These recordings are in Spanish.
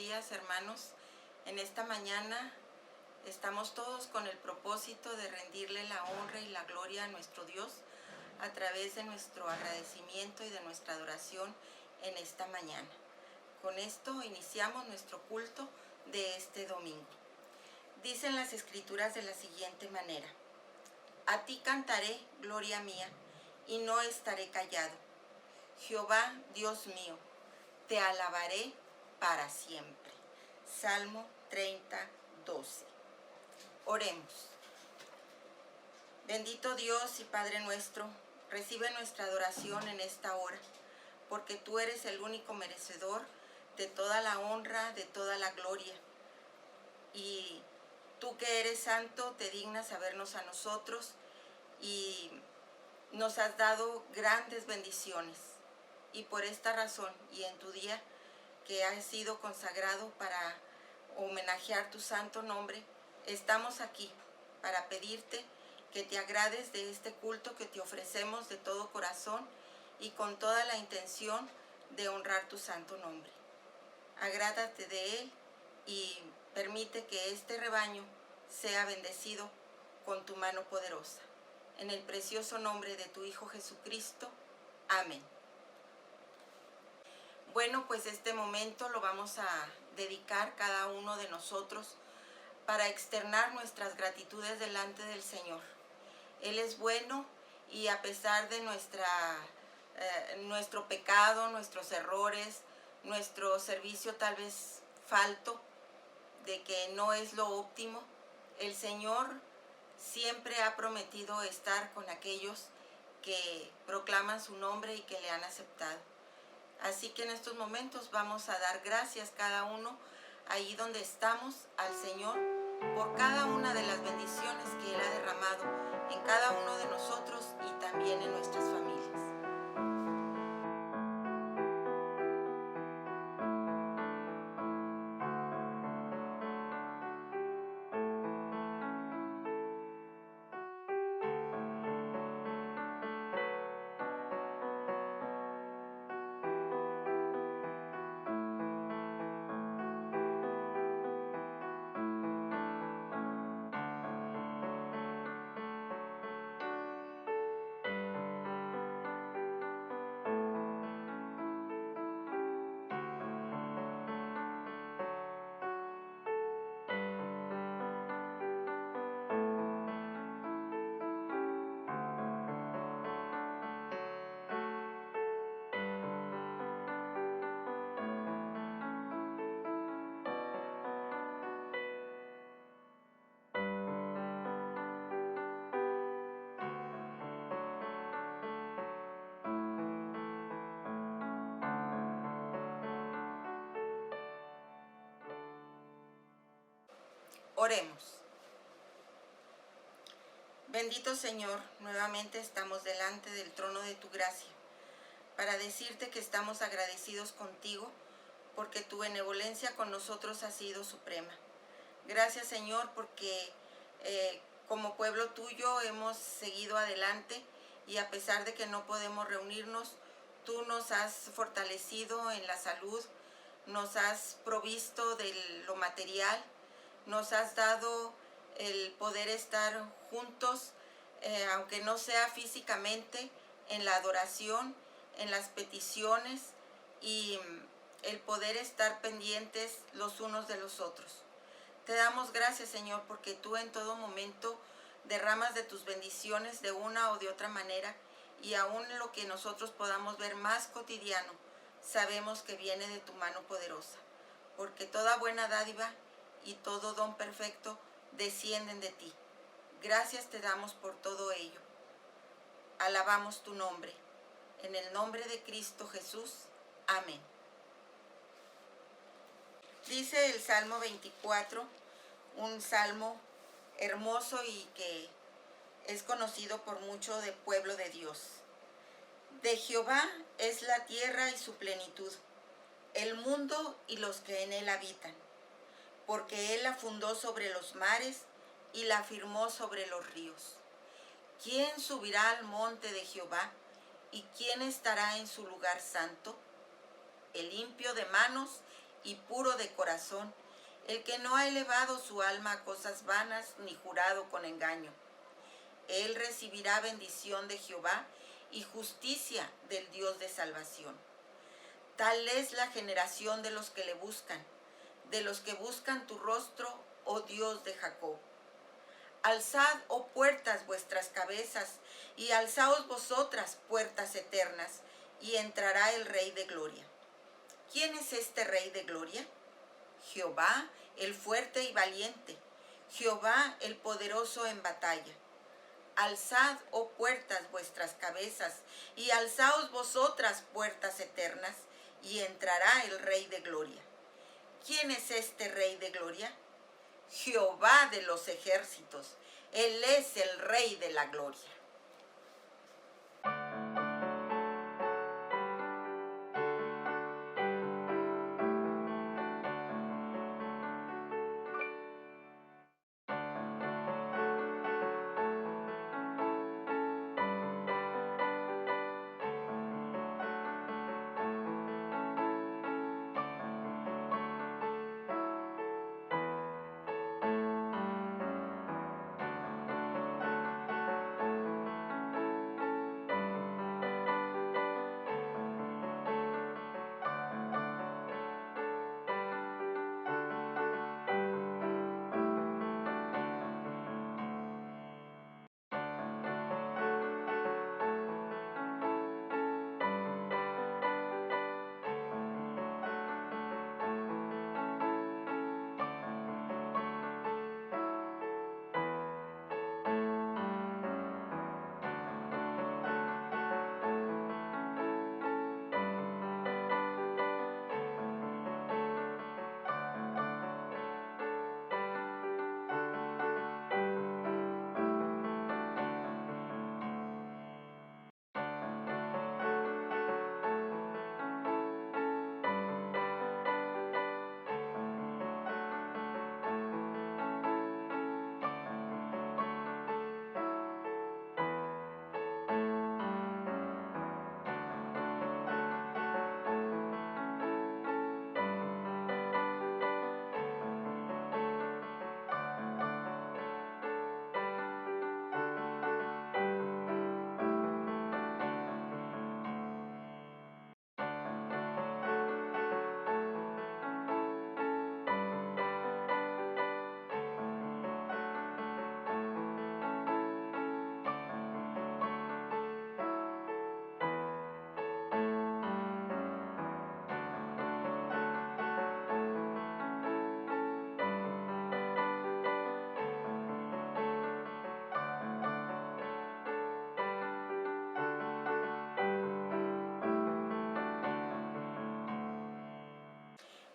días, hermanos. En esta mañana estamos todos con el propósito de rendirle la honra y la gloria a nuestro Dios a través de nuestro agradecimiento y de nuestra adoración en esta mañana. Con esto iniciamos nuestro culto de este domingo. Dicen las Escrituras de la siguiente manera: a ti cantaré, gloria mía, y no estaré callado. Jehová, Dios mío, te alabaré para siempre. Salmo 30, 12. Oremos. Bendito Dios y Padre nuestro, recibe nuestra adoración en esta hora, porque tú eres el único merecedor de toda la honra, de toda la gloria. Y tú que eres santo, te dignas a vernos a nosotros y nos has dado grandes bendiciones. Y por esta razón, y en tu día que has sido consagrado para homenajear tu santo nombre, estamos aquí para pedirte que te agrades de este culto que te ofrecemos de todo corazón y con toda la intención de honrar tu santo nombre. Agrádate de él y permite que este rebaño sea bendecido con tu mano poderosa. En el precioso nombre de tu Hijo Jesucristo. Amén. Bueno, pues este momento lo vamos a dedicar cada uno de nosotros para externar nuestras gratitudes delante del Señor. Él es bueno y a pesar de nuestro pecado, nuestros errores, nuestro servicio tal vez falto, de que no es lo óptimo, el Señor siempre ha prometido estar con aquellos que proclaman su nombre y que le han aceptado. Así que en estos momentos vamos a dar gracias cada uno ahí donde estamos al Señor por cada una de las bendiciones que Él ha derramado en cada uno de nosotros y también en nuestras familias. Oremos. Bendito Señor, nuevamente estamos delante del trono de tu gracia para decirte que estamos agradecidos contigo porque tu benevolencia con nosotros ha sido suprema. Gracias, Señor, porque como pueblo tuyo hemos seguido adelante y a pesar de que no podemos reunirnos, tú nos has fortalecido en la salud, nos has provisto de lo material, nos has dado el poder estar juntos, aunque no sea físicamente, en la adoración, en las peticiones y el poder estar pendientes los unos de los otros. Te damos gracias, Señor, porque tú en todo momento derramas de tus bendiciones de una o de otra manera y aún lo que nosotros podamos ver más cotidiano, sabemos que viene de tu mano poderosa, porque toda buena dádiva y todo don perfecto descienden de ti. Gracias te damos por todo ello. Alabamos tu nombre. En el nombre de Cristo Jesús. Amén. Dice el Salmo 24, un salmo hermoso y que es conocido por mucho de pueblo de Dios. De Jehová es la tierra y su plenitud, el mundo y los que en él habitan, porque él la fundó sobre los mares y la firmó sobre los ríos. ¿Quién subirá al monte de Jehová y quién estará en su lugar santo? El limpio de manos y puro de corazón, el que no ha elevado su alma a cosas vanas ni jurado con engaño. Él recibirá bendición de Jehová y justicia del Dios de salvación. Tal es la generación de los que le buscan, de los que buscan tu rostro, oh Dios de Jacob. Alzad, oh puertas, vuestras cabezas, y alzaos vosotras, puertas eternas, y entrará el Rey de gloria. ¿Quién es este Rey de gloria? Jehová, el fuerte y valiente, Jehová, el poderoso en batalla. Alzad, oh puertas, vuestras cabezas, y alzaos vosotras, puertas eternas, y entrará el Rey de gloria. ¿Quién es este Rey de gloria? Jehová de los ejércitos, Él es el Rey de la gloria.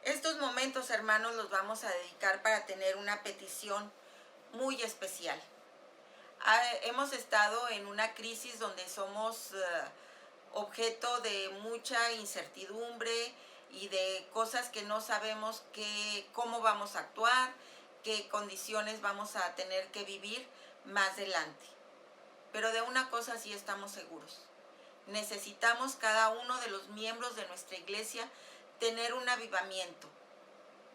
Estos momentos, hermanos, los vamos a dedicar para tener una petición muy especial. Hemos estado en una crisis donde somos objeto de mucha incertidumbre y de cosas que no sabemos cómo vamos a actuar, qué condiciones vamos a tener que vivir más adelante. Pero de una cosa sí estamos seguros. Necesitamos cada uno de los miembros de nuestra iglesia tener un avivamiento.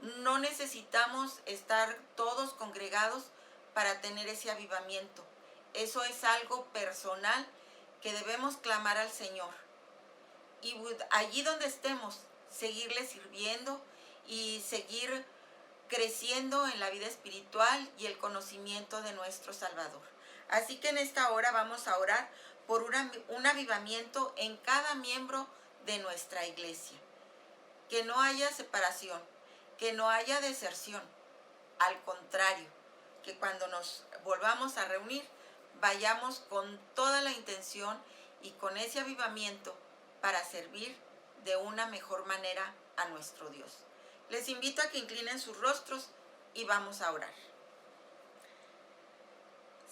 No necesitamos estar todos congregados para tener ese avivamiento. Eso es algo personal que debemos clamar al Señor. Y allí donde estemos, seguirle sirviendo y seguir creciendo en la vida espiritual y el conocimiento de nuestro Salvador. Así que en esta hora vamos a orar por un avivamiento en cada miembro de nuestra iglesia. Que no haya separación, que no haya deserción. Al contrario, que cuando nos volvamos a reunir, vayamos con toda la intención y con ese avivamiento para servir de una mejor manera a nuestro Dios. Les invito a que inclinen sus rostros y vamos a orar.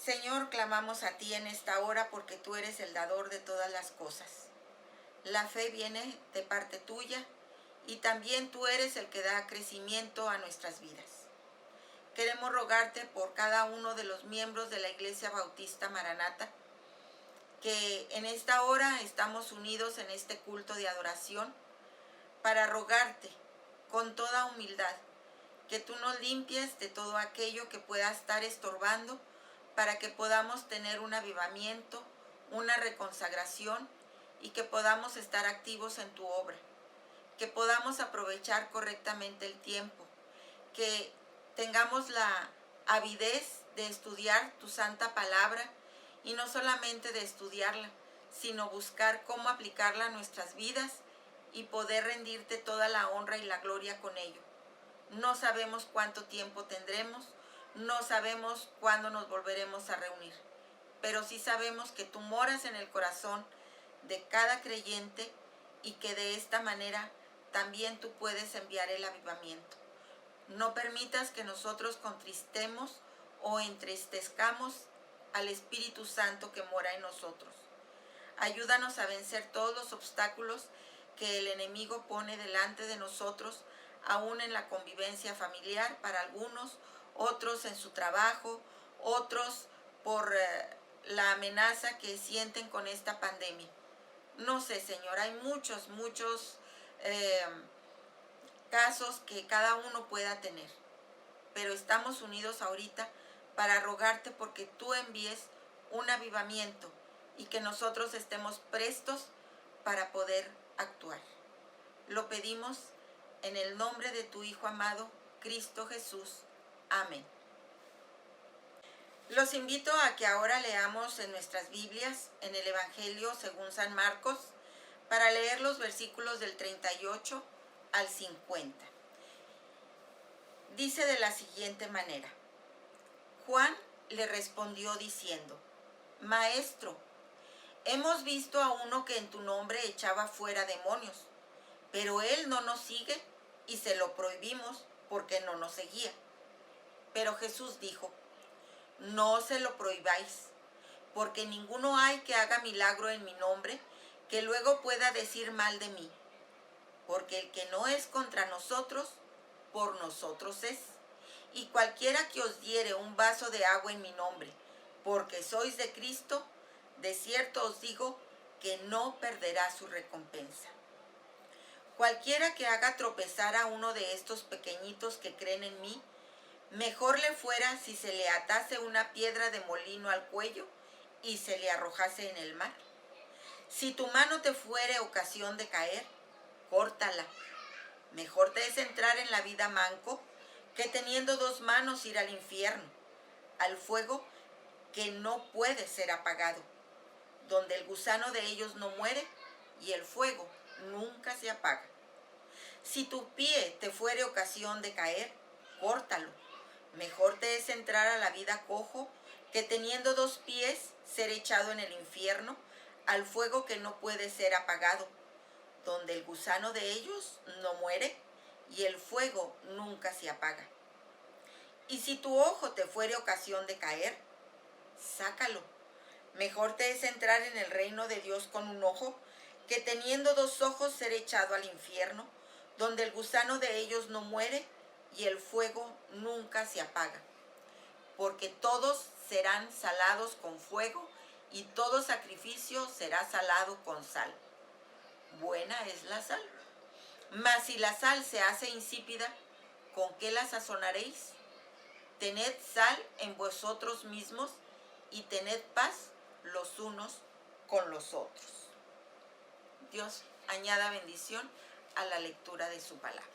Señor, clamamos a ti en esta hora porque tú eres el dador de todas las cosas. La fe viene de parte tuya y también tú eres el que da crecimiento a nuestras vidas. Queremos rogarte por cada uno de los miembros de la Iglesia Bautista Maranata, que en esta hora estamos unidos en este culto de adoración, para rogarte con toda humildad, que tú nos limpies de todo aquello que pueda estar estorbando para que podamos tener un avivamiento, una reconsagración y que podamos estar activos en tu obra, que podamos aprovechar correctamente el tiempo, que tengamos la avidez de estudiar tu santa palabra y no solamente de estudiarla, sino buscar cómo aplicarla a nuestras vidas y poder rendirte toda la honra y la gloria con ello. No sabemos cuánto tiempo tendremos, no sabemos cuándo nos volveremos a reunir, pero sí sabemos que tú moras en el corazón de cada creyente y que de esta manera también tú puedes enviar el avivamiento. No permitas que nosotros contristemos o entristezcamos al Espíritu Santo que mora en nosotros. Ayúdanos a vencer todos los obstáculos que el enemigo pone delante de nosotros, aún en la convivencia familiar para algunos, otros en su trabajo, otros por la amenaza que sienten con esta pandemia. No sé, Señor, hay muchos casos que cada uno pueda tener, pero estamos unidos ahorita para rogarte porque tú envíes un avivamiento y que nosotros estemos prestos para poder actuar. Lo pedimos en el nombre de tu Hijo amado, Cristo Jesús. Amén. Los invito a que ahora leamos en nuestras Biblias, en el Evangelio según San Marcos, para leer los versículos del 38 al 50. Dice de la siguiente manera: Juan le respondió diciendo: Maestro, hemos visto a uno que en tu nombre echaba fuera demonios, pero él no nos sigue y se lo prohibimos porque no nos seguía. Pero Jesús dijo: No se lo prohibáis, porque ninguno hay que haga milagro en mi nombre que luego pueda decir mal de mí, porque el que no es contra nosotros, por nosotros es. Y cualquiera que os diere un vaso de agua en mi nombre, porque sois de Cristo, de cierto os digo que no perderá su recompensa. Cualquiera que haga tropezar a uno de estos pequeñitos que creen en mí, mejor le fuera si se le atase una piedra de molino al cuello y se le arrojase en el mar. Si tu mano te fuere ocasión de caer, córtala. Mejor te es entrar en la vida manco que teniendo dos manos ir al infierno, al fuego que no puede ser apagado, donde el gusano de ellos no muere y el fuego nunca se apaga. Si tu pie te fuere ocasión de caer, córtalo. Mejor te es entrar a la vida cojo que teniendo dos pies ser echado en el infierno, al fuego que no puede ser apagado, donde el gusano de ellos no muere y el fuego nunca se apaga. Y si tu ojo te fuere ocasión de caer, sácalo. Mejor te es entrar en el reino de Dios con un ojo que teniendo dos ojos ser echado al infierno, donde el gusano de ellos no muere y el fuego nunca se apaga. Porque todos serán salados con fuego y todo sacrificio será salado con sal. Buena es la sal. Mas si la sal se hace insípida, ¿con qué la sazonaréis? Tened sal en vosotros mismos y tened paz los unos con los otros. Dios añada bendición a la lectura de su palabra.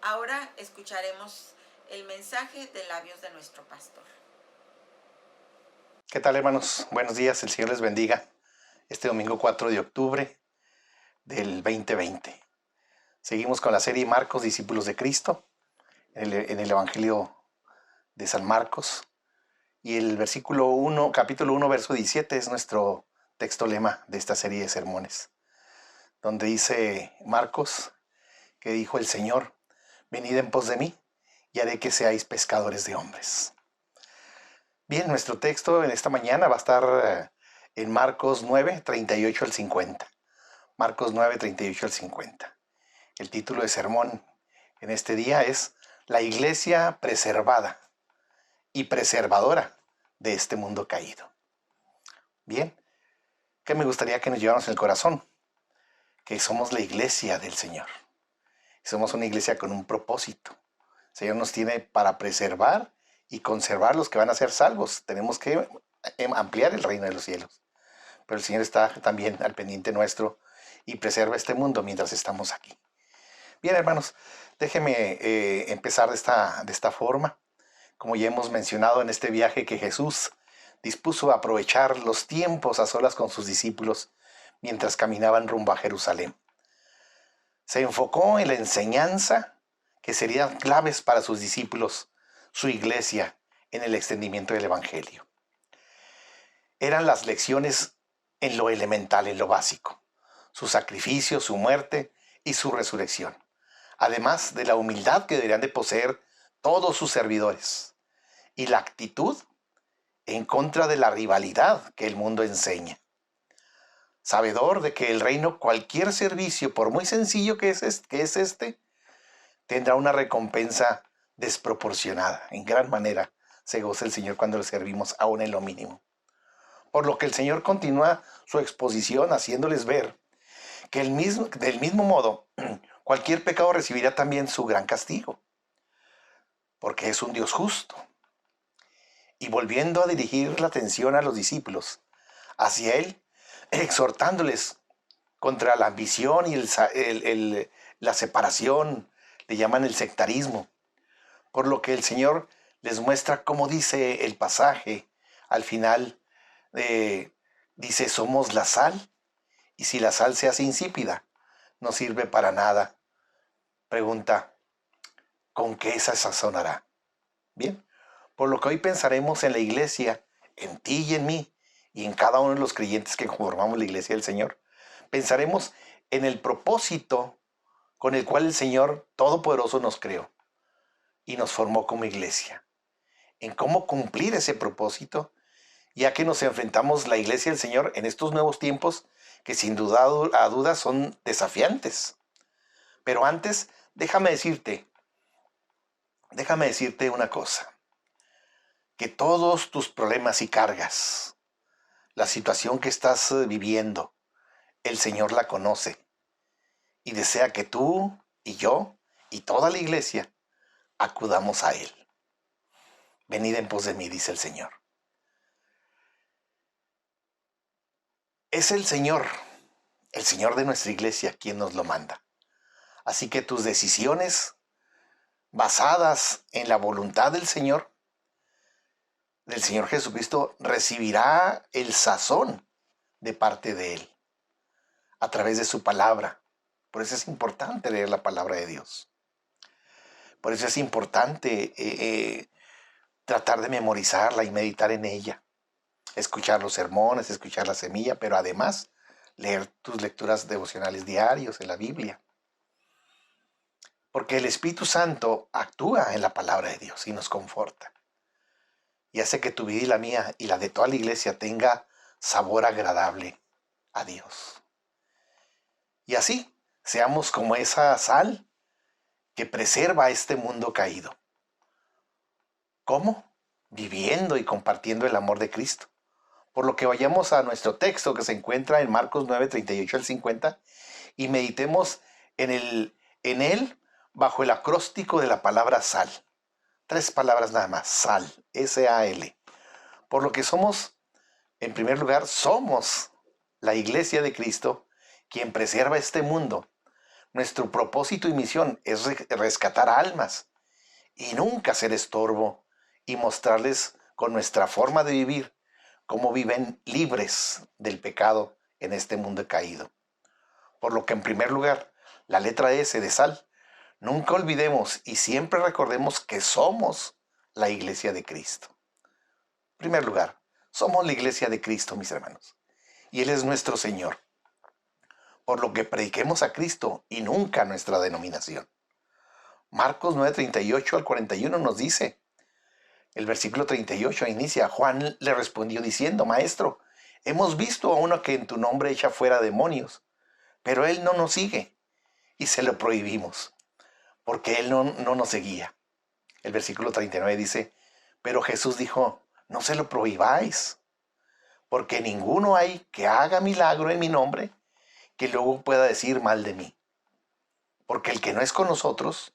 Ahora escucharemos el mensaje de labios de nuestro pastor. ¿Qué tal, hermanos? Buenos días, el Señor les bendiga. Este domingo 4 de octubre del 2020. Seguimos con la serie Marcos, discípulos de Cristo, en el Evangelio de San Marcos. Y el capítulo 1, verso 17 es nuestro texto lema de esta serie de sermones, donde dice Marcos que dijo el Señor: venid en pos de mí y haré que seáis pescadores de hombres. Bien, nuestro texto en esta mañana va a estar en Marcos 9, 38 al 50. Marcos 9, 38 al 50. El título de sermón en este día es La iglesia preservada y preservadora de este mundo caído. Bien, que me gustaría que nos lleváramos en el corazón, que somos la iglesia del Señor. Somos una iglesia con un propósito. El Señor nos tiene para preservar y conservar los que van a ser salvos. Tenemos que ampliar el reino de los cielos. Pero el Señor está también al pendiente nuestro y preserva este mundo mientras estamos aquí. Bien, hermanos, déjenme empezar de esta forma. Como ya hemos mencionado en este viaje que Jesús dispuso a aprovechar los tiempos a solas con sus discípulos mientras caminaban rumbo a Jerusalén. Se enfocó en la enseñanza que serían claves para sus discípulos, su iglesia, en el extendimiento del Evangelio. Eran las lecciones en lo elemental, en lo básico: su sacrificio, su muerte y su resurrección, además de la humildad que deberían de poseer todos sus servidores y la actitud en contra de la rivalidad que el mundo enseña. Sabedor de que el reino, cualquier servicio, por muy sencillo que es este, tendrá una recompensa desproporcionada. En gran manera se goza el Señor cuando le servimos aún en lo mínimo. Por lo que el Señor continúa su exposición haciéndoles ver que del mismo modo, cualquier pecado recibirá también su gran castigo, porque es un Dios justo. Y volviendo a dirigir la atención a los discípulos hacia Él, exhortándoles contra la ambición y la separación, le llaman el sectarismo, por lo que el Señor les muestra, como dice el pasaje al final, dice: somos la sal, y si la sal se hace insípida, no sirve para nada. Pregunta: ¿con qué se sazonará? Bien, por lo que hoy pensaremos en la iglesia, en ti y en mí, y en cada uno de los creyentes que conformamos la iglesia del Señor. Pensaremos en el propósito con el cual el Señor Todopoderoso nos creó y nos formó como iglesia, en cómo cumplir ese propósito, ya que nos enfrentamos la iglesia del Señor en estos nuevos tiempos que sin duda a dudas son desafiantes. Pero antes, déjame decirte una cosa: que todos tus problemas y cargas, la situación que estás viviendo, el Señor la conoce y desea que tú y yo y toda la iglesia acudamos a Él. Venid en pos de mí, dice el Señor. Es el Señor de nuestra iglesia, quien nos lo manda. Así que tus decisiones basadas en la voluntad del Señor Jesucristo, recibirá el sazón de parte de Él a través de su palabra. Por eso es importante leer la palabra de Dios. Por eso es importante tratar de memorizarla y meditar en ella. Escuchar los sermones, escuchar la semilla, pero además leer tus lecturas devocionales diarios en la Biblia. Porque el Espíritu Santo actúa en la palabra de Dios y nos conforta. Y hace que tu vida y la mía y la de toda la iglesia tenga sabor agradable a Dios. Y así seamos como esa sal que preserva este mundo caído. ¿Cómo? Viviendo y compartiendo el amor de Cristo. Por lo que vayamos a nuestro texto que se encuentra en Marcos 9, 38 al 50 y meditemos en él bajo el acróstico de la palabra sal. 3 palabras nada más: sal, S-A-L. Por lo que somos, en primer lugar, somos la iglesia de Cristo, quien preserva este mundo, Nuestro propósito y misión es rescatar almas y nunca ser estorbo y mostrarles con nuestra forma de vivir cómo viven libres del pecado en este mundo caído. Por lo que en primer lugar, la letra S de sal, nunca olvidemos y siempre recordemos que somos la iglesia de Cristo. En primer lugar, somos la iglesia de Cristo, mis hermanos, y Él es nuestro Señor. Por lo que prediquemos a Cristo y nunca a nuestra denominación. Marcos 9:38 al 41 nos dice, el versículo 38 inicia, Juan le respondió diciendo, Maestro, hemos visto a uno que en tu nombre echa fuera demonios, pero él no nos sigue y se lo prohibimos, porque él no nos seguía. El versículo 39 dice, pero Jesús dijo, no se lo prohibáis, porque ninguno hay que haga milagro en mi nombre que luego pueda decir mal de mí. Porque el que no es con nosotros,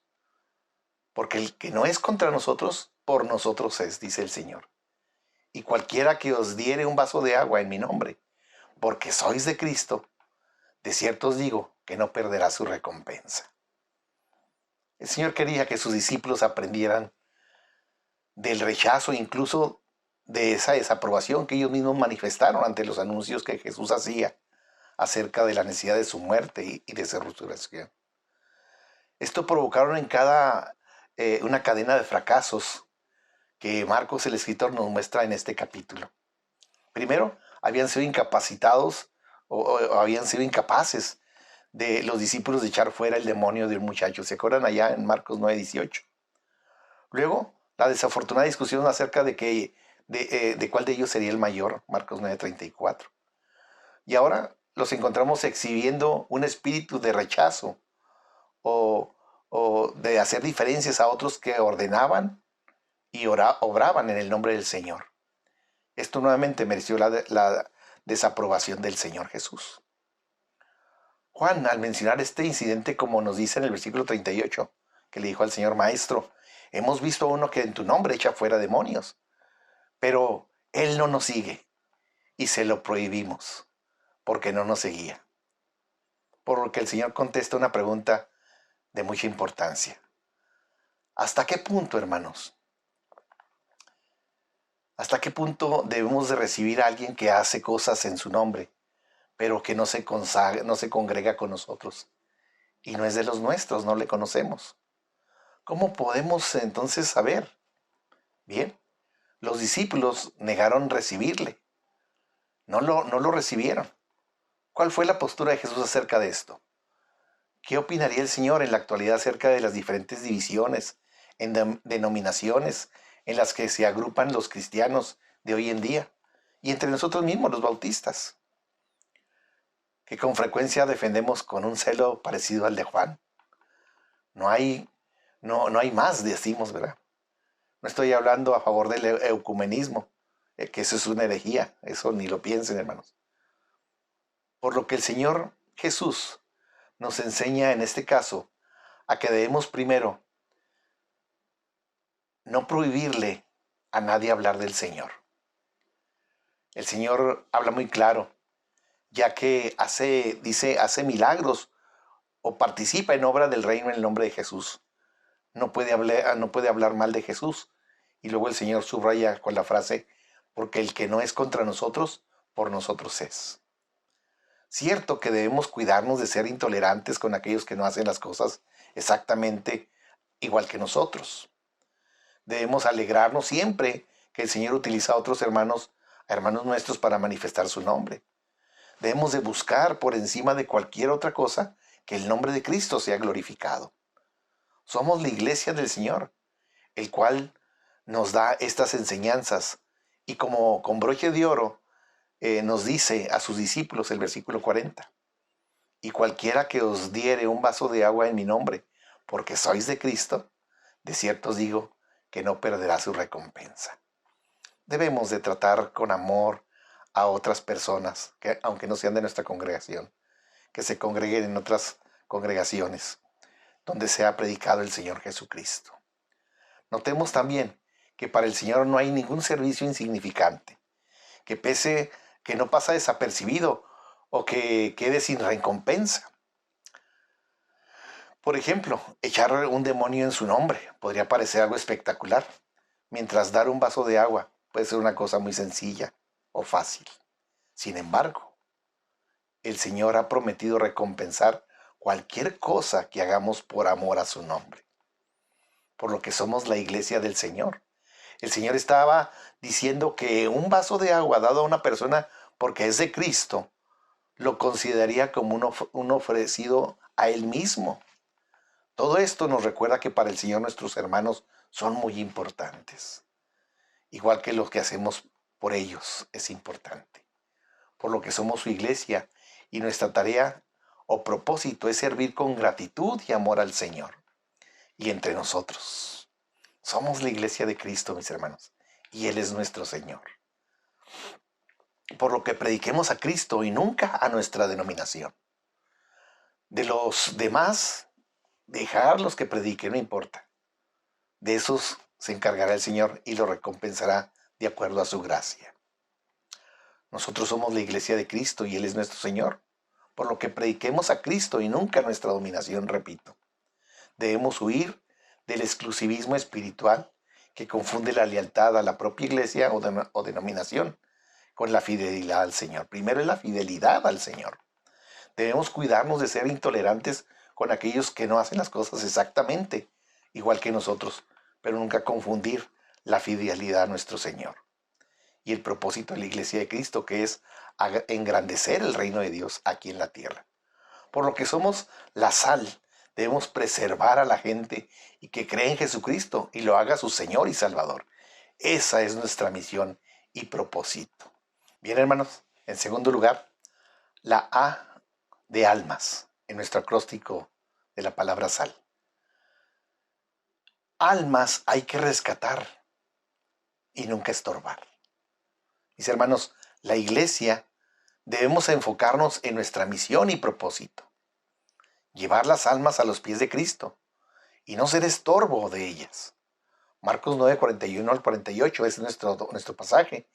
porque el que no es contra nosotros, por nosotros es, dice el Señor. Y cualquiera que os diere un vaso de agua en mi nombre, porque sois de Cristo, de cierto os digo que no perderá su recompensa. El Señor quería que sus discípulos aprendieran del rechazo, incluso de esa desaprobación que ellos mismos manifestaron ante los anuncios que Jesús hacía acerca de la necesidad de su muerte y de su resurrección. Esto provocaron en cada una cadena de fracasos que Marcos el escritor nos muestra en este capítulo. Primero, habían sido incapacitados o habían sido incapaces de los discípulos de echar fuera el demonio de un muchacho. ¿Se acuerdan allá en Marcos 9:18? Luego, la desafortunada discusión acerca de cuál de ellos sería el mayor, Marcos 9:34. Y ahora los encontramos exhibiendo un espíritu de rechazo o de hacer diferencias a otros que ordenaban y obraban en el nombre del Señor. Esto nuevamente mereció la desaprobación del Señor Jesús. Juan, al mencionar este incidente, como nos dice en el versículo 38, que le dijo al Señor, Maestro, hemos visto a uno que en tu nombre echa fuera demonios, pero él no nos sigue y se lo prohibimos porque no nos seguía. Por lo que el Señor contesta una pregunta de mucha importancia. ¿Hasta qué punto, hermanos? ¿Hasta qué punto debemos de recibir a alguien que hace cosas en su nombre, pero que no se congrega con nosotros? Y no es de los nuestros, no le conocemos. ¿Cómo podemos entonces saber? Bien, los discípulos negaron recibirle. No lo recibieron. ¿Cuál fue la postura de Jesús acerca de esto? ¿Qué opinaría el Señor en la actualidad acerca de las diferentes divisiones, denominaciones en las que se agrupan los cristianos de hoy en día? Y entre nosotros mismos, los bautistas, que con frecuencia defendemos con un celo parecido al de Juan. No hay más, decimos, ¿verdad? No estoy hablando a favor del ecumenismo, que eso es una herejía, eso ni lo piensen, hermanos. Por lo que el Señor Jesús nos enseña en este caso a que debemos primero no prohibirle a nadie hablar del Señor. El Señor habla muy claro, ya que hace milagros o participa en obra del reino en el nombre de Jesús. No puede hablar mal de Jesús. Y luego el Señor subraya con la frase, porque el que no es contra nosotros, por nosotros es. Cierto que debemos cuidarnos de ser intolerantes con aquellos que no hacen las cosas exactamente igual que nosotros. Debemos alegrarnos siempre que el Señor utiliza a otros hermanos nuestros para manifestar su nombre. Debemos de buscar por encima de cualquier otra cosa que el nombre de Cristo sea glorificado. Somos la iglesia del Señor, el cual nos da estas enseñanzas y como con broche de oro nos dice a sus discípulos el versículo 40, y cualquiera que os diere un vaso de agua en mi nombre, porque sois de Cristo, de cierto os digo que no perderá su recompensa. Debemos de tratar con amor a otras personas, que aunque no sean de nuestra congregación, que se congreguen en otras congregaciones, donde sea predicado el Señor Jesucristo. Notemos también que para el Señor no hay ningún servicio insignificante, que no pasa desapercibido o que quede sin recompensa. Por ejemplo, echar un demonio en su nombre podría parecer algo espectacular, mientras dar un vaso de agua puede ser una cosa muy sencilla o fácil. Sin embargo, el Señor ha prometido recompensar cualquier cosa que hagamos por amor a su nombre, por lo que somos la iglesia del Señor. El Señor estaba diciendo que un vaso de agua dado a una persona porque es de Cristo, lo consideraría como un ofrecido a Él mismo. Todo esto nos recuerda que para el Señor nuestros hermanos son muy importantes, igual que lo que hacemos por ellos es importante, por lo que somos su iglesia y nuestra tarea o propósito es servir con gratitud y amor al Señor y entre nosotros. Somos la iglesia de Cristo, mis hermanos, y Él es nuestro Señor. Por lo que prediquemos a Cristo y nunca a nuestra denominación. De los demás, dejarlos que prediquen, no importa. De esos se encargará el Señor y lo recompensará de acuerdo a su gracia. Nosotros somos la iglesia de Cristo y Él es nuestro Señor. Por lo que prediquemos a Cristo y nunca a nuestra dominación, repito. Debemos huir del exclusivismo espiritual que confunde la lealtad a la propia iglesia o denominación con la fidelidad al Señor. Primero es la fidelidad al Señor. Debemos cuidarnos de ser intolerantes con aquellos que no hacen las cosas exactamente igual que nosotros, pero nunca confundir la fidelidad a nuestro Señor. Y el propósito de la iglesia de Cristo, que es engrandecer el reino de Dios aquí en la tierra. Por lo que somos la sal, debemos preservar a la gente y que cree en Jesucristo y lo haga su Señor y Salvador. Esa es nuestra misión y propósito. Bien, hermanos, en segundo lugar, la A de almas, en nuestro acróstico de la palabra sal. Almas hay que rescatar y nunca estorbar. Mis hermanos, la iglesia debemos enfocarnos en nuestra misión y propósito. Llevar las almas a los pies de Cristo y no ser estorbo de ellas. Marcos 9, 41 al 48 es nuestro pasaje.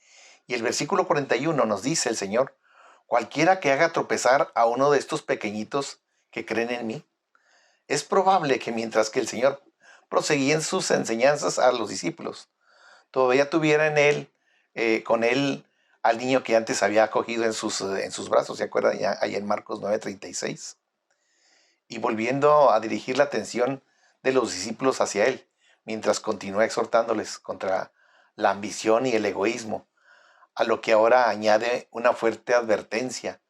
Y el versículo 41 nos dice el Señor: cualquiera que haga tropezar a uno de estos pequeñitos que creen en mí. Es probable que mientras que el Señor proseguía en sus enseñanzas a los discípulos, todavía tuviera con él al niño que antes había acogido en sus brazos, ¿se acuerdan? Ahí en Marcos 9:36. Y volviendo a dirigir la atención de los discípulos hacia él, mientras continúa exhortándoles contra la ambición y el egoísmo, a lo que ahora añade una fuerte advertencia: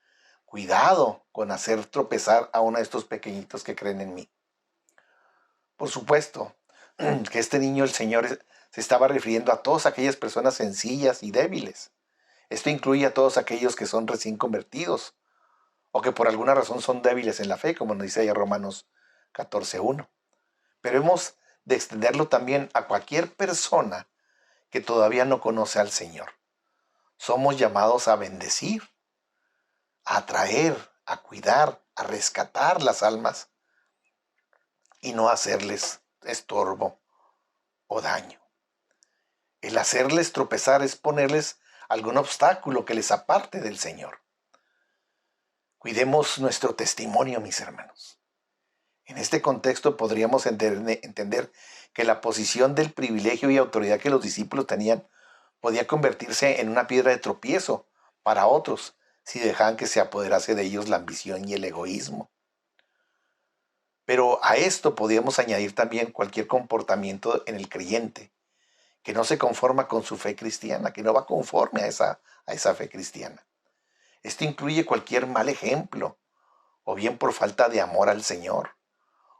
cuidado con hacer tropezar a uno de estos pequeñitos que creen en mí. Por supuesto que este niño, el Señor, se estaba refiriendo a todas aquellas personas sencillas y débiles. Esto incluye a todos aquellos que son recién convertidos o que por alguna razón son débiles en la fe, como nos dice ahí Romanos 14:1. Pero hemos de extenderlo también a cualquier persona que todavía no conoce al Señor. Somos llamados a bendecir, a atraer, a cuidar, a rescatar las almas y no hacerles estorbo o daño. El hacerles tropezar es ponerles algún obstáculo que les aparte del Señor. Cuidemos nuestro testimonio, mis hermanos. En este contexto podríamos entender que la posición del privilegio y autoridad que los discípulos tenían podía convertirse en una piedra de tropiezo para otros si dejaban que se apoderase de ellos la ambición y el egoísmo. Pero a esto podíamos añadir también cualquier comportamiento en el creyente que no se conforma con su fe cristiana, que no va conforme a esa fe cristiana. Esto incluye cualquier mal ejemplo, o bien por falta de amor al Señor,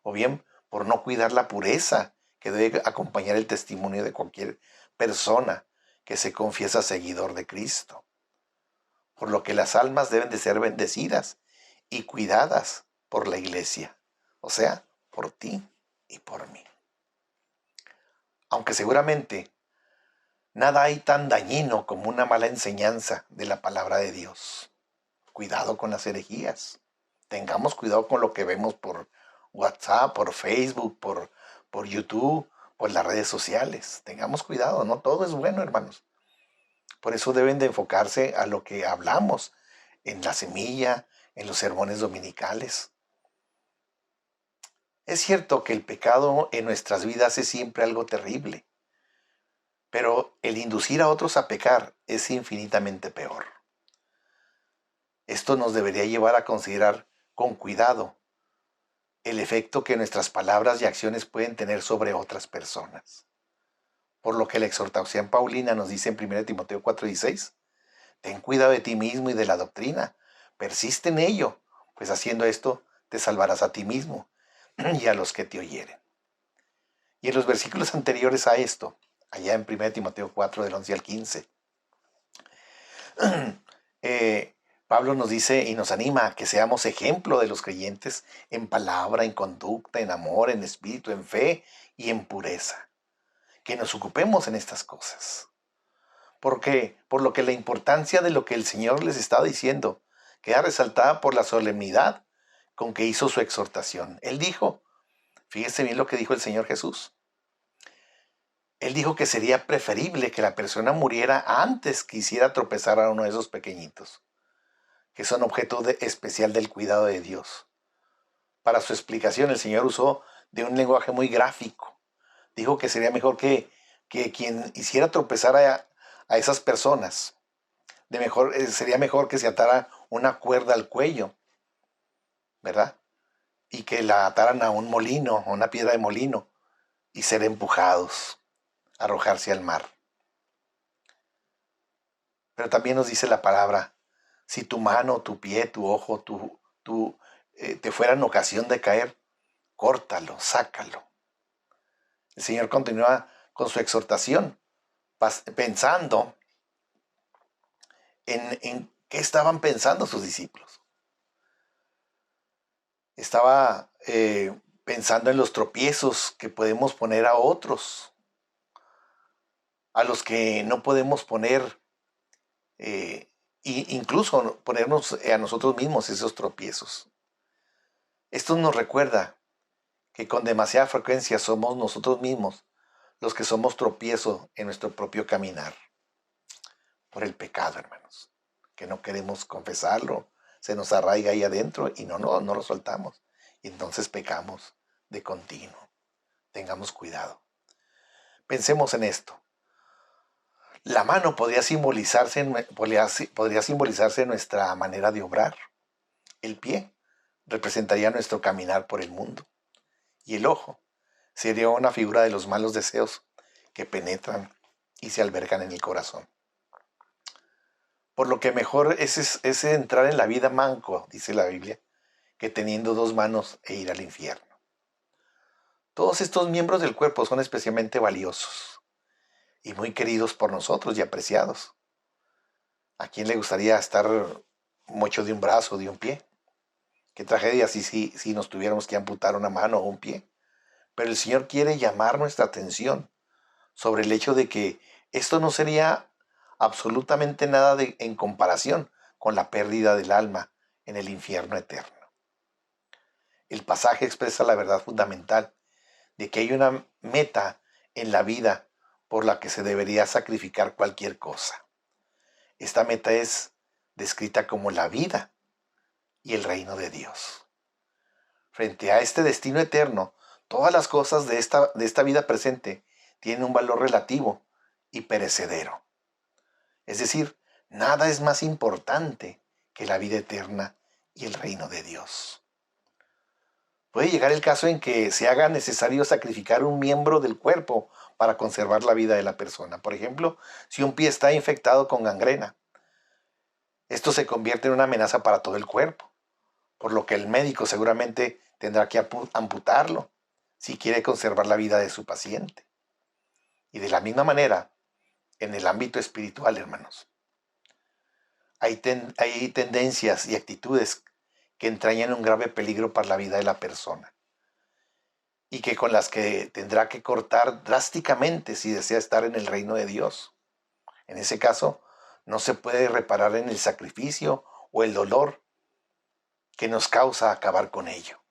o bien por no cuidar la pureza que debe acompañar el testimonio de cualquier persona que se confiesa seguidor de Cristo. Por lo que las almas deben de ser bendecidas y cuidadas por la iglesia, o sea, por ti y por mí. Aunque seguramente nada hay tan dañino como una mala enseñanza de la palabra de Dios. Cuidado con las herejías. Tengamos cuidado con lo que vemos por WhatsApp, por Facebook, por YouTube, por las redes sociales. Tengamos cuidado, no todo es bueno, hermanos. Por eso deben de enfocarse a lo que hablamos en la semilla, en los sermones dominicales. Es cierto que el pecado en nuestras vidas es siempre algo terrible, pero el inducir a otros a pecar es infinitamente peor. Esto nos debería llevar a considerar con cuidado el efecto que nuestras palabras y acciones pueden tener sobre otras personas. Por lo que la exhortación paulina nos dice en 1 Timoteo 4:16, ten cuidado de ti mismo y de la doctrina, persiste en ello, pues haciendo esto te salvarás a ti mismo y a los que te oyeren. Y en los versículos anteriores a esto, allá en 1 Timoteo 4, del 11 al 15, Pablo nos dice y nos anima a que seamos ejemplo de los creyentes en palabra, en conducta, en amor, en espíritu, en fe y en pureza. Que nos ocupemos en estas cosas. Porque, por lo que la importancia de lo que el Señor les estaba diciendo queda resaltada por la solemnidad con que hizo su exhortación. Él dijo, fíjese bien lo que dijo el Señor Jesús. Él dijo que sería preferible que la persona muriera antes que hiciera tropezar a uno de esos pequeñitos, que son objeto especial del cuidado de Dios. Para su explicación, el Señor usó de un lenguaje muy gráfico. Dijo que sería mejor que quien hiciera tropezar a esas personas, sería mejor que se atara una cuerda al cuello, ¿verdad? Y que la ataran a un molino, a una piedra de molino, y ser empujados, arrojarse al mar. Pero también nos dice la palabra, si tu mano, tu pie, tu ojo, te fueran ocasión de caer, córtalo, sácalo. El Señor continúa con su exhortación, pensando en qué estaban pensando sus discípulos. Estaba pensando en los tropiezos que podemos poner a otros, a los que no podemos poner, incluso ponernos a nosotros mismos esos tropiezos. Esto nos recuerda que con demasiada frecuencia somos nosotros mismos los que somos tropiezo en nuestro propio caminar por el pecado, hermanos, que no queremos confesarlo, se nos arraiga ahí adentro y no lo soltamos. Y entonces pecamos de continuo. Tengamos cuidado. Pensemos en esto. La mano podría simbolizarse en nuestra manera de obrar. El pie representaría nuestro caminar por el mundo. Y el ojo sería una figura de los malos deseos que penetran y se albergan en el corazón. Por lo que mejor es entrar en la vida manco, dice la Biblia, que teniendo dos manos e ir al infierno. Todos estos miembros del cuerpo son especialmente valiosos y muy queridos por nosotros y apreciados. ¿A quién le gustaría estar mocho de un brazo o de un pie? Qué tragedia si nos tuviéramos que amputar una mano o un pie. Pero el Señor quiere llamar nuestra atención sobre el hecho de que esto no sería absolutamente nada en comparación con la pérdida del alma en el infierno eterno. El pasaje expresa la verdad fundamental de que hay una meta en la vida por la que se debería sacrificar cualquier cosa. Esta meta es descrita como la vida y el reino de Dios. Frente a este destino eterno, todas las cosas de esta vida presente tienen un valor relativo y perecedero. Es decir, nada es más importante que la vida eterna y el reino de Dios. Puede llegar el caso en que se haga necesario sacrificar un miembro del cuerpo para conservar la vida de la persona. Por ejemplo, si un pie está infectado con gangrena, esto se convierte en una amenaza para todo el cuerpo, por lo que el médico seguramente tendrá que amputarlo si quiere conservar la vida de su paciente. Y de la misma manera, en el ámbito espiritual, hermanos, hay tendencias y actitudes que entrañan un grave peligro para la vida de la persona y que con las que tendrá que cortar drásticamente si desea estar en el reino de Dios. En ese caso, no se puede reparar en el sacrificio o el dolor que nos causa acabar con ello.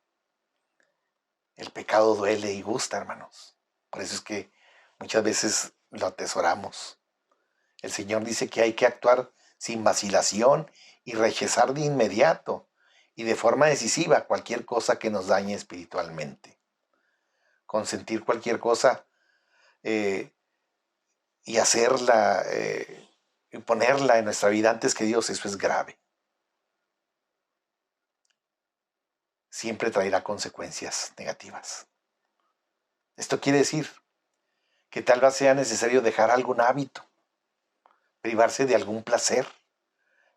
El pecado duele y gusta, hermanos. Por eso es que muchas veces lo atesoramos. El Señor dice que hay que actuar sin vacilación y rechazar de inmediato y de forma decisiva cualquier cosa que nos dañe espiritualmente. consentir cualquier cosa y hacerla y ponerla en nuestra vida antes que Dios, eso es grave. Siempre traerá consecuencias negativas. Esto quiere decir que tal vez sea necesario dejar algún hábito, privarse de algún placer,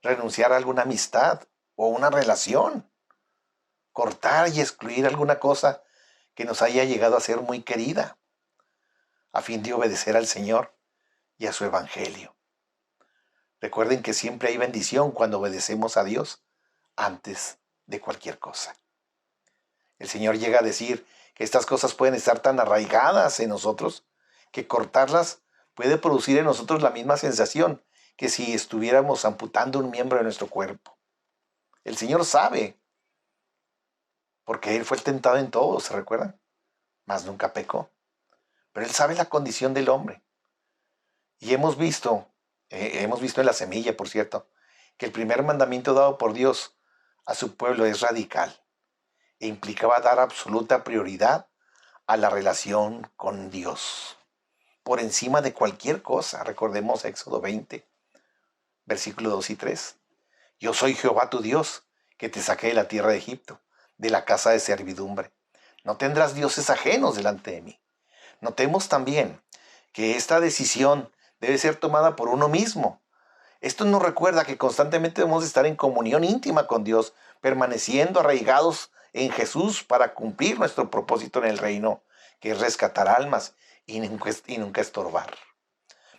renunciar a alguna amistad o una relación, cortar y excluir alguna cosa que nos haya llegado a ser muy querida, a fin de obedecer al Señor y a su Evangelio. Recuerden que siempre hay bendición cuando obedecemos a Dios antes de cualquier cosa. El Señor llega a decir que estas cosas pueden estar tan arraigadas en nosotros que cortarlas puede producir en nosotros la misma sensación que si estuviéramos amputando un miembro de nuestro cuerpo. El Señor sabe, porque Él fue tentado en todo, ¿se recuerdan? Mas nunca pecó. Pero Él sabe la condición del hombre. Y hemos visto en la semilla, por cierto, que el primer mandamiento dado por Dios a su pueblo es radical e implicaba dar absoluta prioridad a la relación con Dios, por encima de cualquier cosa. Recordemos Éxodo 20, versículos 2 y 3. Yo soy Jehová tu Dios, que te saqué de la tierra de Egipto, de la casa de servidumbre. No tendrás dioses ajenos delante de mí. Notemos también que esta decisión debe ser tomada por uno mismo. Esto nos recuerda que constantemente debemos estar en comunión íntima con Dios, permaneciendo arraigados en Jesús para cumplir nuestro propósito en el reino, que es rescatar almas y nunca estorbar.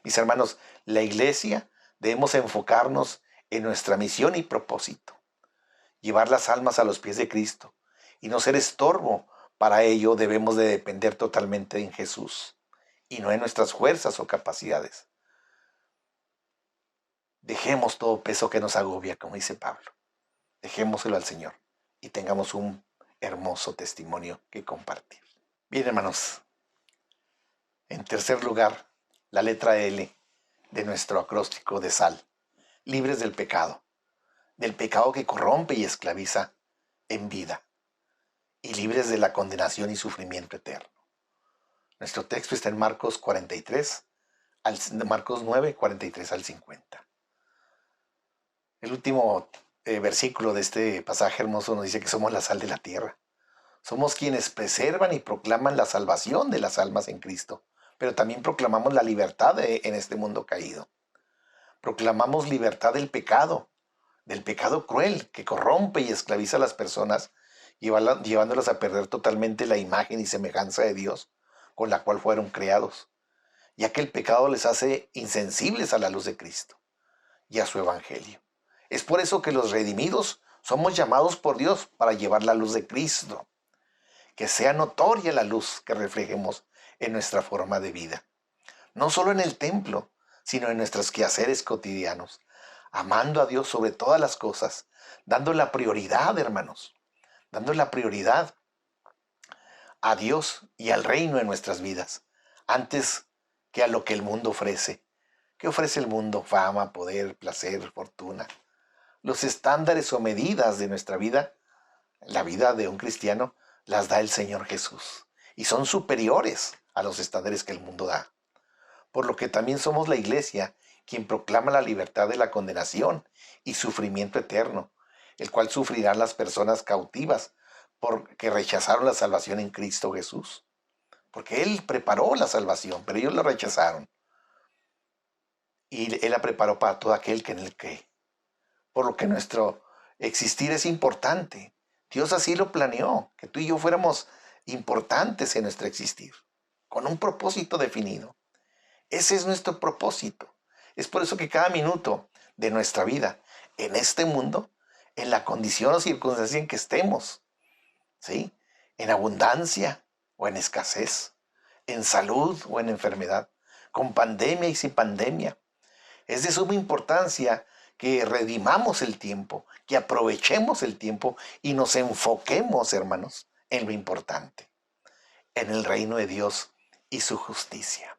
Mis hermanos, la iglesia debemos enfocarnos en nuestra misión y propósito, llevar las almas a los pies de Cristo y no ser estorbo. Para ello debemos de depender totalmente en Jesús y no en nuestras fuerzas o capacidades. Dejemos todo peso que nos agobia, como dice Pablo. Dejémoselo al Señor y tengamos un hermoso testimonio que compartir. Bien, hermanos. En tercer lugar, la letra L de nuestro acróstico de sal. Libres del pecado que corrompe y esclaviza en vida, y libres de la condenación y sufrimiento eterno. Nuestro texto está en Marcos 9, 43 al 50. El último versículo de este pasaje hermoso nos dice que somos la sal de la tierra. Somos quienes preservan y proclaman la salvación de las almas en Cristo, pero también proclamamos la libertad en este mundo caído. Proclamamos libertad del pecado cruel que corrompe y esclaviza a las personas, llevándolas a perder totalmente la imagen y semejanza de Dios con la cual fueron creados, ya que el pecado les hace insensibles a la luz de Cristo y a su Evangelio. Es por eso que los redimidos somos llamados por Dios para llevar la luz de Cristo, que sea notoria la luz que reflejemos en nuestra forma de vida, no solo en el templo, sino en nuestros quehaceres cotidianos, amando a Dios sobre todas las cosas, dando la prioridad, hermanos, dando la prioridad a Dios y al reino en nuestras vidas, antes que a lo que el mundo ofrece. ¿Qué ofrece el mundo? Fama, poder, placer, fortuna. Los estándares o medidas de nuestra vida, la vida de un cristiano, las da el Señor Jesús y son superiores a los estándares que el mundo da. Por lo que también somos la iglesia quien proclama la libertad de la condenación y sufrimiento eterno, el cual sufrirán las personas cautivas porque rechazaron la salvación en Cristo Jesús. Porque Él preparó la salvación, pero ellos la rechazaron. Y Él la preparó para todo aquel que en Él cree. Por lo que nuestro existir es importante. Dios así lo planeó, que tú y yo fuéramos importantes en nuestro existir, con un propósito definido. Ese es nuestro propósito. Es por eso que cada minuto de nuestra vida en este mundo, en la condición o circunstancia en que estemos, ¿sí? En abundancia o en escasez, en salud o en enfermedad, con pandemia y sin pandemia, es de suma importancia que redimamos el tiempo, que aprovechemos el tiempo y nos enfoquemos, hermanos, en lo importante, en el reino de Dios y su justicia.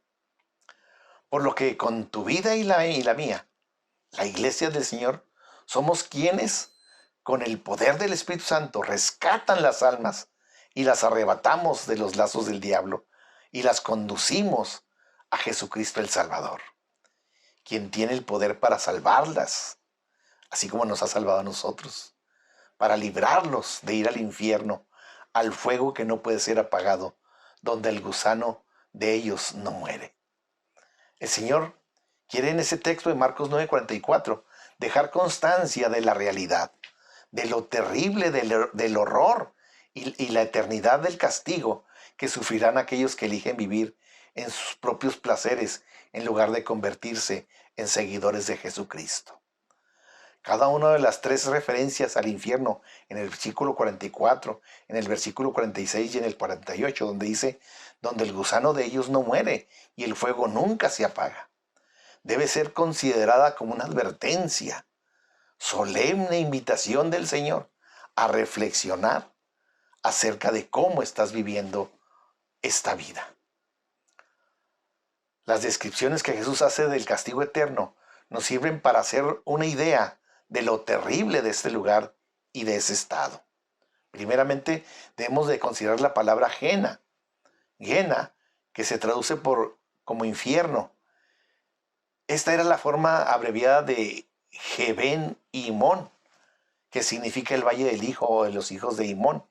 Por lo que con tu vida y la mía, la iglesia del Señor, somos quienes, con el poder del Espíritu Santo, rescatan las almas y las arrebatamos de los lazos del diablo y las conducimos a Jesucristo el Salvador, quien tiene el poder para salvarlas, así como nos ha salvado a nosotros, para librarlos de ir al infierno, al fuego que no puede ser apagado, donde el gusano de ellos no muere. El Señor quiere en ese texto de Marcos 9:44 dejar constancia de la realidad, de lo terrible, del horror y la eternidad del castigo que sufrirán aquellos que eligen vivir en sus propios placeres en lugar de convertirse en seguidores de Jesucristo. Cada una de las tres referencias al infierno en el versículo 44, en el versículo 46 y en el 48, donde dice, donde el gusano de ellos no muere y el fuego nunca se apaga, debe ser considerada como una advertencia, solemne invitación del Señor a reflexionar acerca de cómo estás viviendo esta vida. Las descripciones que Jesús hace del castigo eterno nos sirven para hacer una idea de lo terrible de este lugar y de ese estado. Primeramente, debemos de considerar la palabra Gehenna, que se traduce como infierno. Esta era la forma abreviada de Jeben y Himón, que significa el valle del hijo o de los hijos de Himón,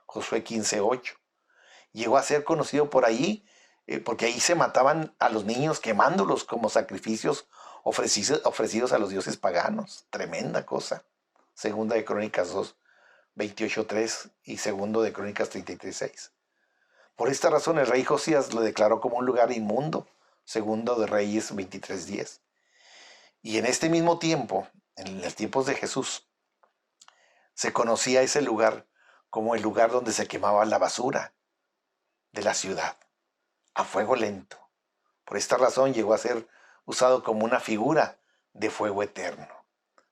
Josué 15:8. Llegó a ser conocido por allí porque ahí se mataban a los niños quemándolos como sacrificios ofrecidos a los dioses paganos. Tremenda cosa. Segunda de Crónicas 2, 28:3 y segundo de Crónicas 33:6. Por esta razón el rey Josías lo declaró como un lugar inmundo. Segundo de Reyes 23:10. Y en este mismo tiempo, en los tiempos de Jesús, se conocía ese lugar como el lugar donde se quemaba la basura de la ciudad, a fuego lento. Por esta razón llegó a ser usado como una figura de fuego eterno.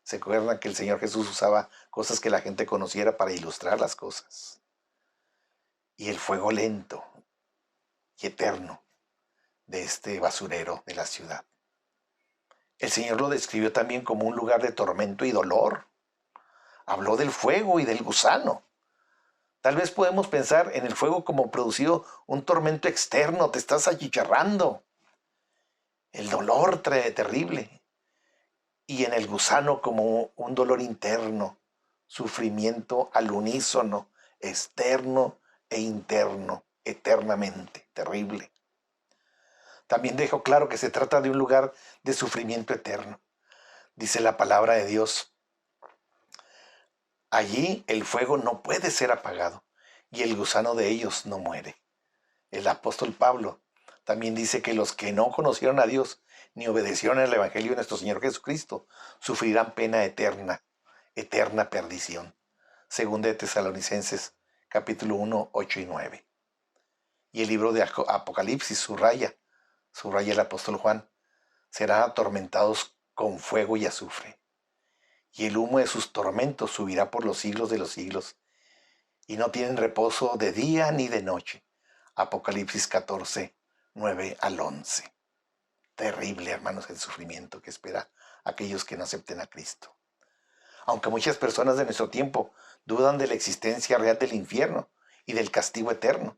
Se acuerdan que el Señor Jesús usaba cosas que la gente conociera para ilustrar las cosas. Y el fuego lento y eterno de este basurero de la ciudad. El Señor lo describió también como un lugar de tormento y dolor. Habló del fuego y del gusano. Tal vez podemos pensar en el fuego como producido un tormento externo, te estás achicharrando. El dolor terrible. Y en el gusano como un dolor interno, sufrimiento al unísono, externo e interno, eternamente, terrible. También dejó claro que se trata de un lugar de sufrimiento eterno. Dice la palabra de Dios, allí el fuego no puede ser apagado y el gusano de ellos no muere. El apóstol Pablo también dice que los que no conocieron a Dios ni obedecieron al Evangelio de nuestro Señor Jesucristo sufrirán pena eterna, eterna perdición. Segunda de Tesalonicenses, capítulo 1, 8 y 9. Y el libro de Apocalipsis subraya el apóstol Juan, serán atormentados con fuego y azufre. Y el humo de sus tormentos subirá por los siglos de los siglos. Y no tienen reposo de día ni de noche. Apocalipsis 14, 9 al 11. Terrible, hermanos, el sufrimiento que espera a aquellos que no acepten a Cristo. Aunque muchas personas de nuestro tiempo dudan de la existencia real del infierno y del castigo eterno,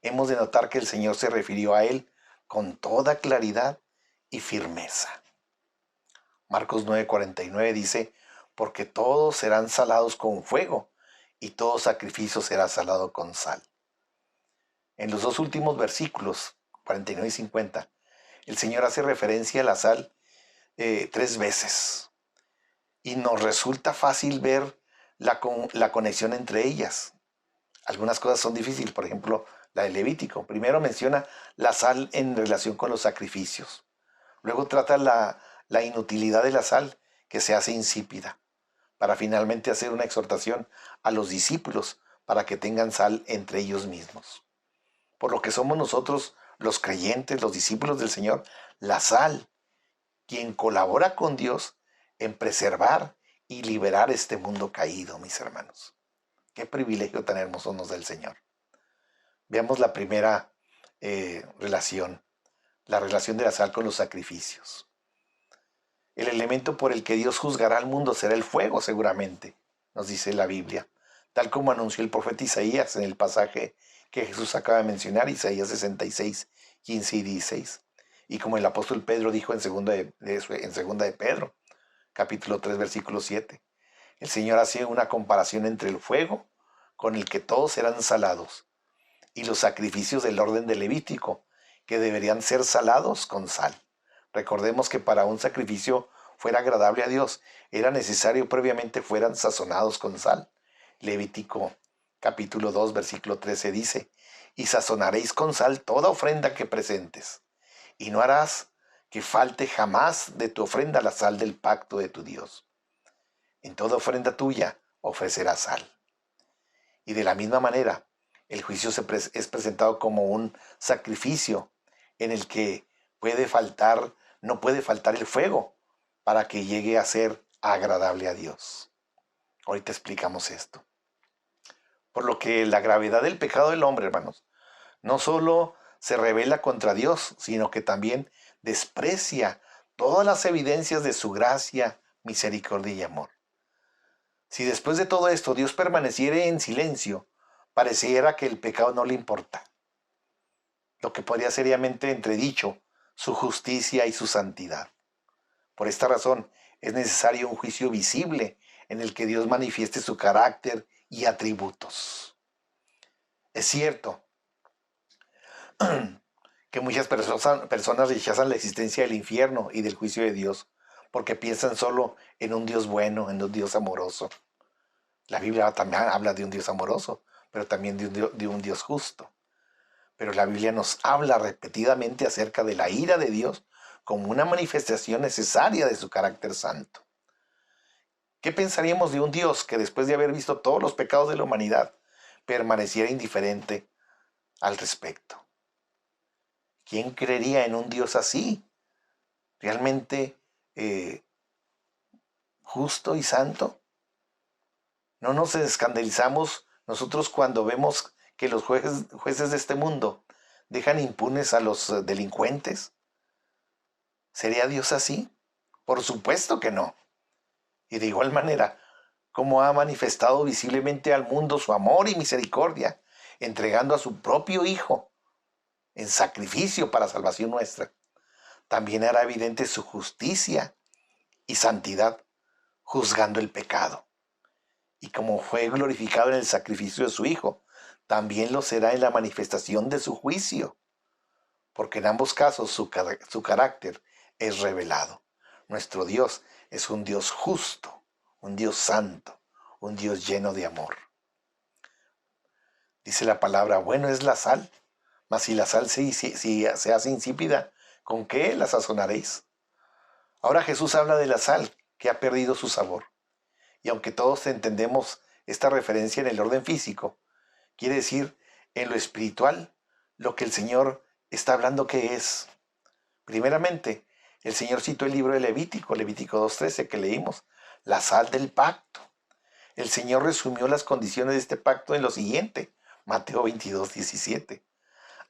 hemos de notar que el Señor se refirió a él con toda claridad y firmeza. Marcos 9:49 dice, porque todos serán salados con fuego y todo sacrificio será salado con sal. En los dos últimos versículos, 49 y 50, el Señor hace referencia a la sal 3 veces. Y nos resulta fácil ver la conexión entre ellas. Algunas cosas son difíciles, por ejemplo, la de Levítico. Primero menciona la sal en relación con los sacrificios. Luego trata la inutilidad de la sal, que se hace insípida, para finalmente hacer una exhortación a los discípulos para que tengan sal entre ellos mismos. Por lo que somos nosotros, los creyentes, los discípulos del Señor, la sal, quien colabora con Dios en preservar y liberar este mundo caído, mis hermanos. Qué privilegio tan hermoso nos da el Señor. Veamos la primera relación, la relación de la sal con los sacrificios. El elemento por el que Dios juzgará al mundo será el fuego, seguramente, nos dice la Biblia. tal como anunció el profeta Isaías en el pasaje que Jesús acaba de mencionar, Isaías 66, 15 y 16, y como el apóstol Pedro dijo en segunda de Pedro, capítulo 3, versículo 7. El Señor hace una comparación entre el fuego con el que todos serán salados y los sacrificios del orden de Levítico, que deberían ser salados con sal. Recordemos que para un sacrificio fuera agradable a Dios, era necesario previamente fueran sazonados con sal. Levítico capítulo 2, versículo 13 dice, y sazonaréis con sal toda ofrenda que presentes, y no harás que falte jamás de tu ofrenda la sal del pacto de tu Dios. En toda ofrenda tuya ofrecerás sal. Y de la misma manera, el juicio es presentado como un sacrificio en el que no puede faltar el fuego para que llegue a ser agradable a Dios. Ahorita explicamos esto. Por lo que la gravedad del pecado del hombre, hermanos, no solo se revela contra Dios, sino que también desprecia todas las evidencias de su gracia, misericordia y amor. Si después de todo esto Dios permaneciera en silencio, pareciera que el pecado no le importa, lo que podría seriamente entredicho su justicia y su santidad. Por esta razón, es necesario un juicio visible en el que Dios manifieste su carácter y atributos. Es cierto que muchas personas rechazan la existencia del infierno y del juicio de Dios porque piensan solo en un Dios bueno, en un Dios amoroso. La Biblia también habla de un Dios amoroso, pero también de un Dios justo. Pero la Biblia nos habla repetidamente acerca de la ira de Dios como una manifestación necesaria de su carácter santo. ¿Qué pensaríamos de un Dios que después de haber visto todos los pecados de la humanidad permaneciera indiferente al respecto? ¿Quién creería en un Dios así? ¿Realmente justo y santo? ¿No nos escandalizamos nosotros cuando vemos que los jueces de este mundo dejan impunes a los delincuentes? ¿Sería Dios así? Por supuesto que no. Y de igual manera, como ha manifestado visiblemente al mundo su amor y misericordia, entregando a su propio Hijo en sacrificio para salvación nuestra, también hará evidente su justicia y santidad, juzgando el pecado. Y como fue glorificado en el sacrificio de su Hijo, también lo será en la manifestación de su juicio, porque en ambos casos su carácter es revelado. Nuestro Dios es un Dios justo, un Dios santo, un Dios lleno de amor. Dice la palabra, bueno es la sal, mas si la sal se hace insípida, ¿con qué la sazonaréis? Ahora Jesús habla de la sal que ha perdido su sabor. Y aunque todos entendemos esta referencia en el orden físico, quiere decir en lo espiritual lo que el Señor está hablando que es. Primeramente, el Señor citó el libro de Levítico 2:13 que leímos, la sal del pacto. El Señor resumió las condiciones de este pacto en lo siguiente, Mateo 22:17.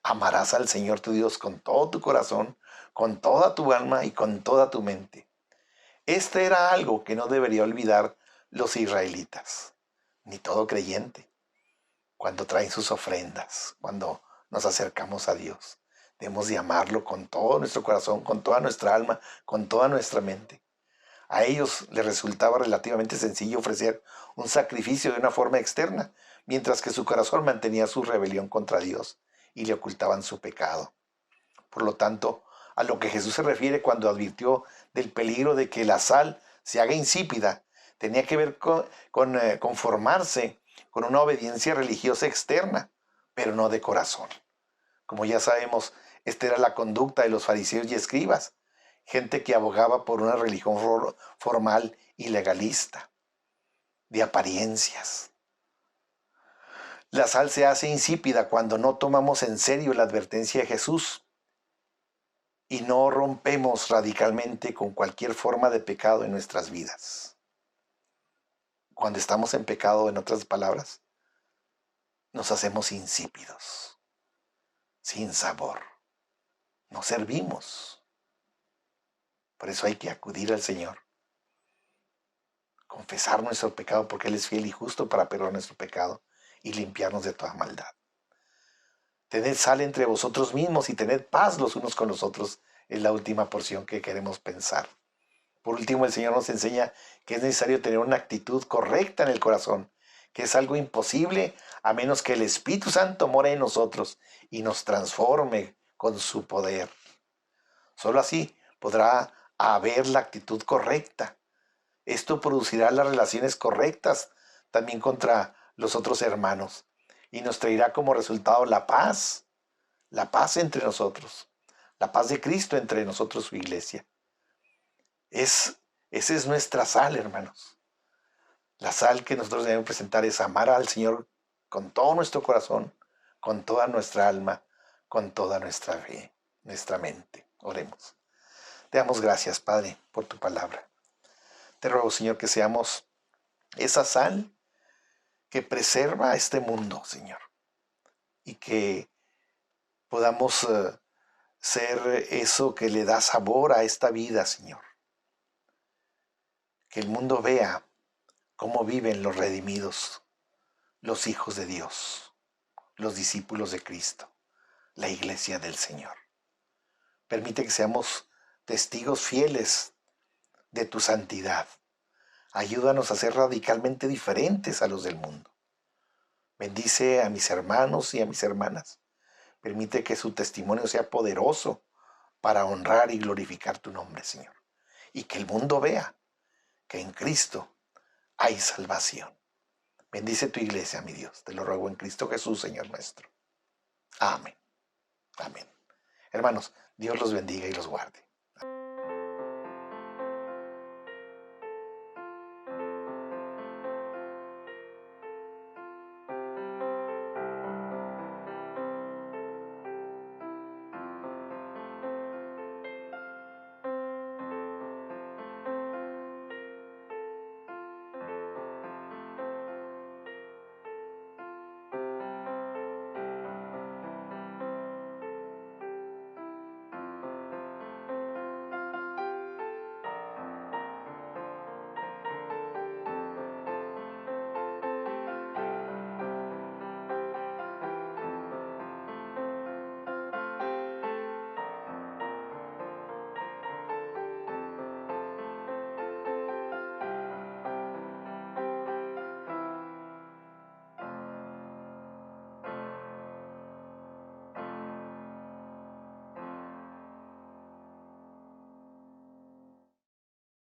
Amarás al Señor tu Dios con todo tu corazón, con toda tu alma y con toda tu mente. Este era algo que no debería olvidar los israelitas, ni todo creyente, cuando traen sus ofrendas, cuando nos acercamos a Dios. Debemos de amarlo con todo nuestro corazón, con toda nuestra alma, con toda nuestra mente. A ellos les resultaba relativamente sencillo ofrecer un sacrificio de una forma externa, mientras que su corazón mantenía su rebelión contra Dios y le ocultaban su pecado. Por lo tanto, a lo que Jesús se refiere cuando advirtió del peligro de que la sal se haga insípida, tenía que ver con conformarse con una obediencia religiosa externa, pero no de corazón. Como ya sabemos, esta era la conducta de los fariseos y escribas, gente que abogaba por una religión formal y legalista, de apariencias. La sal se hace insípida cuando no tomamos en serio la advertencia de Jesús y no rompemos radicalmente con cualquier forma de pecado en nuestras vidas. Cuando estamos en pecado, en otras palabras, nos hacemos insípidos, sin sabor, no servimos. Por eso hay que acudir al Señor confesar nuestro pecado, porque Él es fiel y justo para perdonar nuestro pecado y limpiarnos de toda maldad. Tened sal entre vosotros mismos y tened paz los unos con los otros, es la última porción que queremos pensar. Por último, el Señor nos enseña que es necesario tener una actitud correcta en el corazón, que es algo imposible a menos que el Espíritu Santo more en nosotros y nos transforme con su poder. Solo así podrá haber la actitud correcta. Esto producirá las relaciones correctas también contra los otros hermanos y nos traerá como resultado la paz entre nosotros, la paz de Cristo entre nosotros, su iglesia. Esa es nuestra sal, hermanos. La sal que nosotros debemos presentar es amar al Señor con todo nuestro corazón, con toda nuestra alma, con toda nuestra fe, nuestra mente. Oremos. Te damos gracias, Padre, por tu palabra. Te ruego, Señor, que seamos esa sal que preserva este mundo, Señor, y que podamos ser eso que le da sabor a esta vida, Señor. Que el mundo vea cómo viven los redimidos, los hijos de Dios, los discípulos de Cristo, la iglesia del Señor. Permite que seamos testigos fieles de tu santidad. Ayúdanos a ser radicalmente diferentes a los del mundo. Bendice a mis hermanos y a mis hermanas. Permite que su testimonio sea poderoso para honrar y glorificar tu nombre, Señor. Y que el mundo vea que en Cristo hay salvación. Bendice tu iglesia, mi Dios. Te lo ruego en Cristo Jesús, Señor nuestro. Amén. Amén. Hermanos, Dios los bendiga y los guarde.